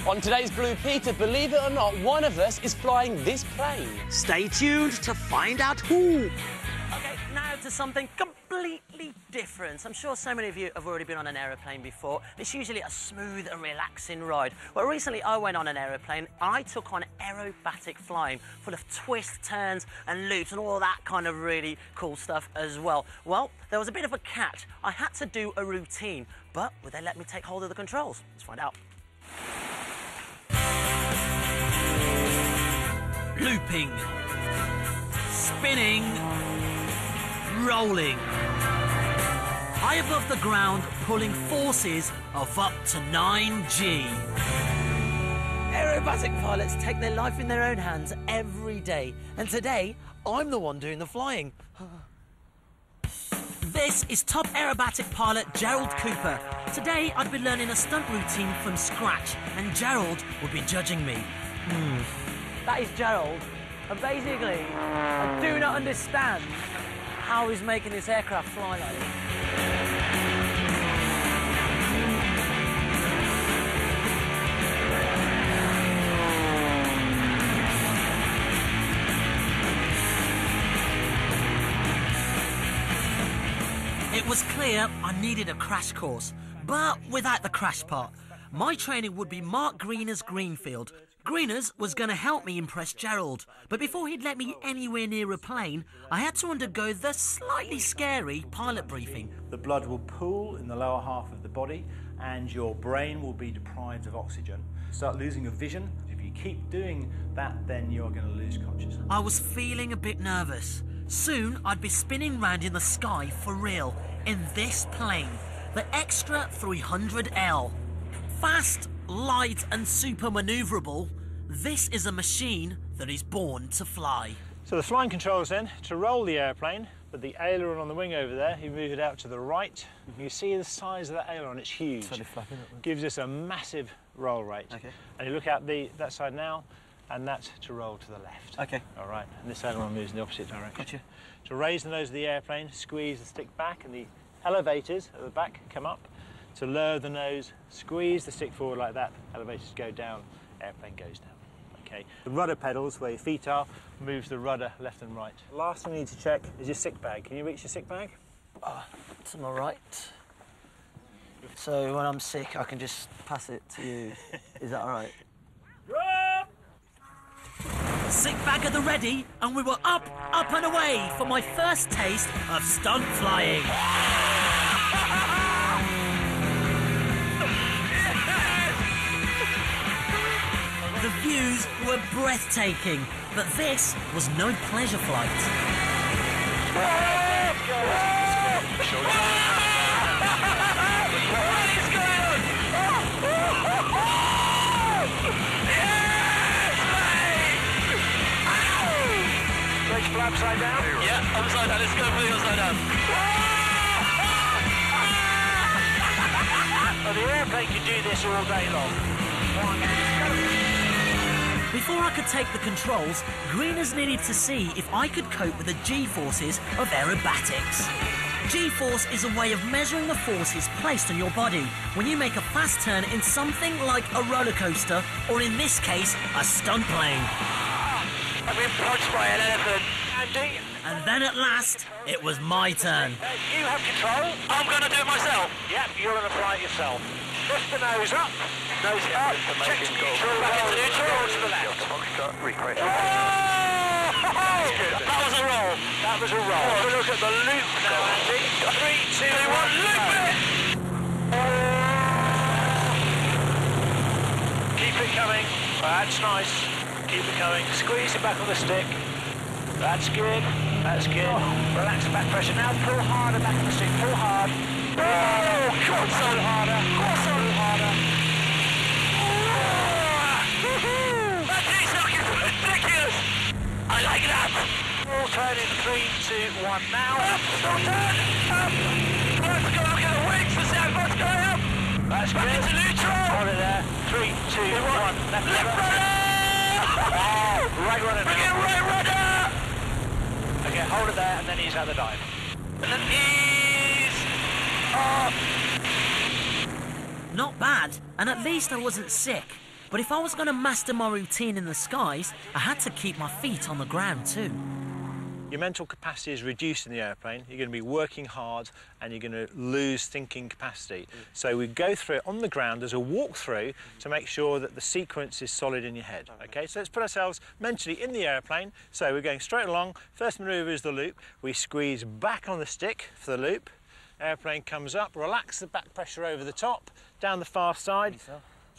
On today's Blue Peter, believe it or not, one of us is flying this plane. Stay tuned to find out who. OK, now to something completely different. I'm sure so many of you have already been on an aeroplane before. It's usually a smooth and relaxing ride. Well, recently I went on an aeroplane. I took on aerobatic flying, full of twists, turns and loops and all that kind of really cool stuff as well. Well, there was a bit of a catch. I had to do a routine, but would they let me take hold of the controls? Let's find out. Looping, spinning, rolling. High above the ground, pulling forces of up to 9G. Aerobatic pilots take their life in their own hands every day. And today, I'm the one doing the flying. This is top aerobatic pilot Gerald Cooper. Today, I'd be learning a stunt routine from scratch, and Gerald would be judging me. That is Gerald, and basically, I do not understand how he's making this aircraft fly like this. It was clear I needed a crash course, but without the crash part. My training would be Mark Greener's Greenfield. Greener's was going to help me impress Gerald, but before he'd let me anywhere near a plane, I had to undergo the slightly scary pilot briefing. The blood will pool in the lower half of the body and your brain will be deprived of oxygen. Start losing your vision. If you keep doing that, then you're going to lose consciousness. I was feeling a bit nervous. Soon I'd be spinning round in the sky for real, in this plane, the Extra 300L. Fast, light and super manoeuvrable, this is a machine that is born to fly. So the flying controls then, to roll the airplane, with the aileron on the wing over there, you move it out to the right. You see the size of that aileron, it's huge. Gives us a massive roll rate. Okay. And you look out that side now, and that's to roll to the left. Okay. All right, and this aileron moves in the opposite direction. Gotcha. To raise the nose of the airplane, squeeze the stick back, and the elevators at the back come up. To lower the nose, squeeze the stick forward like that, elevators go down, airplane goes down. Okay. The rudder pedals, where your feet are, moves the rudder left and right. Last thing you need to check is your sick bag. Can you reach your sick bag? To my right. So when I'm sick, I can just pass it to you. Is that all right? Sick bag at the ready, and we were up and away for my first taste of stunt flying. The views were breathtaking, but this was no pleasure flight. Bridge flap upside down? Yeah, upside down. Let's go for the upside down. Well, the airplane can do this all day long. Before I could take the controls, Greeners needed to see if I could cope with the G-forces of aerobatics. G-force is a way of measuring the forces placed on your body when you make a fast turn in something like a roller coaster, or in this case, a stunt plane. I've been punched by an elephant. Andy? And then at last, it was my turn. You have control. I'm going to do it myself. Yep, you're going to fly it yourself. Lift the nose up. Nose up. Check to neutral. Back into neutral. Roll to the left. That was a roll. That was a roll. Have a look at the loop now, Andy. 3, 2, 1, loop it! Keep it coming. That's nice. Keep it going. Squeeze it back on the stick. That's good. That's good. Relax the back pressure. Now pull harder back on the stick. Pull hard. Oh, God, so harder. So harder. That thing's looking ridiculous. I like that. All turn in 3, 2, 1 now. Up, still turn. Up. Let's go look at the wings to see how fast going up. That's Back good. into neutral. Hold it there. 3, 2, 1. Left rudder. Right rudder. Bring it right rudder. Okay, hold it there and then ease out the dive. And then ease. Up. Not bad, and at least I wasn't sick. But if I was going to master my routine in the skies, I had to keep my feet on the ground too. Your mental capacity is reduced in the airplane. You're going to be working hard and you're going to lose thinking capacity. So we go through it on the ground as a walkthrough to make sure that the sequence is solid in your head. Okay, so let's put ourselves mentally in the airplane. So we're going straight along. First manoeuvre is the loop. We squeeze back on the stick for the loop. Airplane comes up, relax the back pressure over the top, down the far side.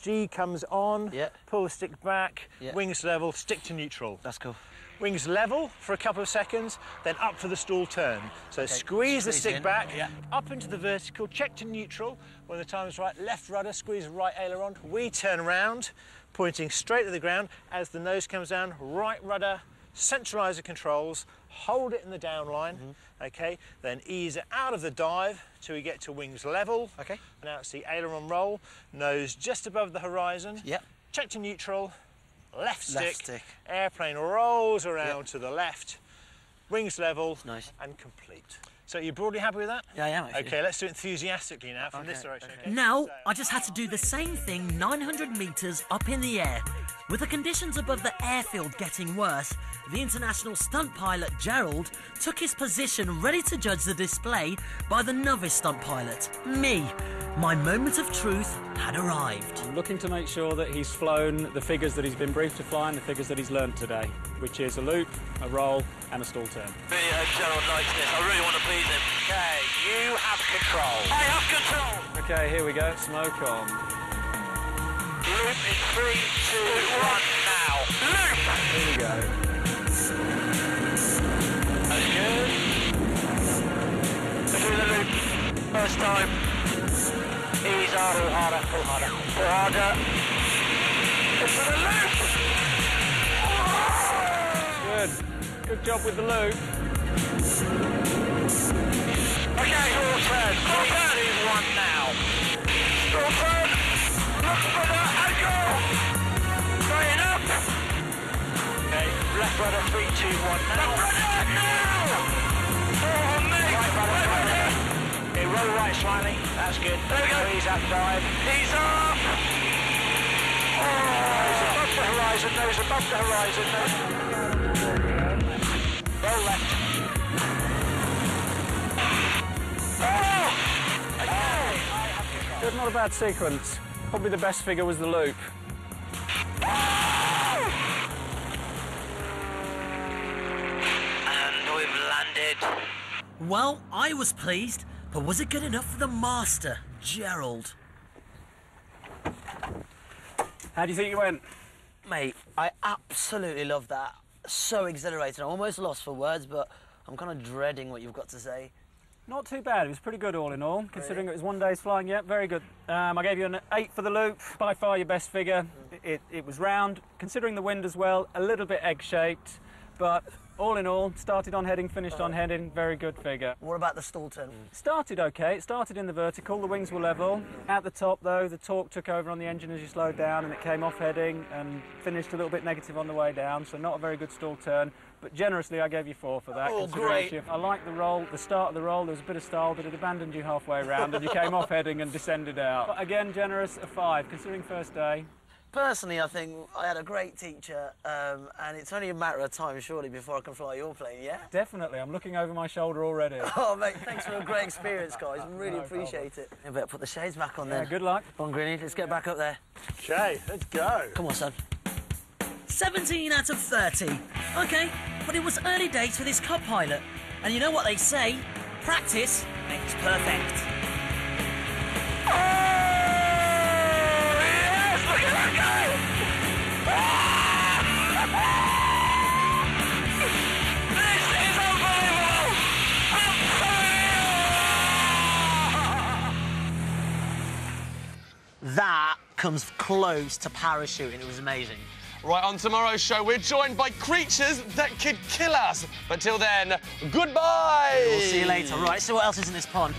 G comes on, pull the stick back, wings level, stick to neutral. That's cool. Wings level for a couple of seconds, then up for the stall turn. So squeeze the stick back, up into the vertical, check to neutral. When the time is right, left rudder, squeeze right aileron. We turn around, pointing straight at the ground. As the nose comes down, right rudder, centralise the controls, hold it in the down line, okay, then ease it out of the dive till we get to wings level. Okay. Now it's the aileron roll, nose just above the horizon. Check to neutral. Left stick, airplane rolls around to the left, wings level, and complete. So you're broadly happy with that? Yeah, I am actually. Okay, let's do it enthusiastically now from this direction. Okay. Now, I just had to do the same thing 900 metres up in the air. With the conditions above the airfield getting worse, the international stunt pilot Gerald took his position ready to judge the display by the novice stunt pilot, me. My moment of truth had arrived. I'm looking to make sure that he's flown the figures that he's been briefed to fly and the figures that he's learnt today, which is a loop, a roll and a stall turn. Gerald likes this. I really want to please him. Okay, you have control. I have control. Okay, here we go. Smoke on. Loop in 3, 2, 1, now. Loop! Here we go. That's good. Let's do the loop. First time. Ease hard, pull harder, pull harder. Pull harder. It's for the loop! Good. Good job with the loop. Okay, all turn. All turn is 1 now. All turn. Look for the angle. Going up. Okay, left rudder, 3, 2, 1 now. Left rudder now! Oh, mate. Right rudder. Okay, roll right slightly. That's good. There we go. Ease up, dive. Ease up. Oh, nose above the horizon, nose above the horizon. Roll left. Oh! Okay. Good, not a bad sequence. Probably the best figure was the loop. And we've landed. Well, I was pleased, but was it good enough for the master, Gerald? How do you think you went? Mate, I absolutely love that. So exhilarating. I'm almost lost for words, but I'm kind of dreading what you've got to say. Not too bad. It was pretty good all in all, considering it was one day's flying. Yeah, very good. I gave you an 8 for the loop. By far your best figure. It was round, considering the wind as well, a little bit egg-shaped, but all in all, started on heading, finished on heading, very good figure. What about the stall turn? Started okay, it started in the vertical, the wings were level. At the top though, the torque took over on the engine as you slowed down and it came off heading and finished a little bit negative on the way down, so not a very good stall turn. But generously, I gave you 4 for that. Oh, great. I liked the roll, the start of the roll, there was a bit of style, but it abandoned you halfway around and you came off heading and descended out. But again, generous, a 5, considering first day. Personally, I think I had a great teacher, and it's only a matter of time, surely, before I can fly your plane, yeah? Definitely, I'm looking over my shoulder already. Oh, mate, thanks for a great experience, guys. Really appreciate it. I better put the shades back on then. Good luck. Come on, Greenie, let's get back up there. Okay, let's go. Come on, son. 17 out of 30. Okay, but it was early days for this co-pilot. And you know what they say? Practice makes perfect. That comes close to parachuting. It was amazing. Right, on tomorrow's show, we're joined by creatures that could kill us. But till then, goodbye! We'll see you later. Right, so what else is in this pond?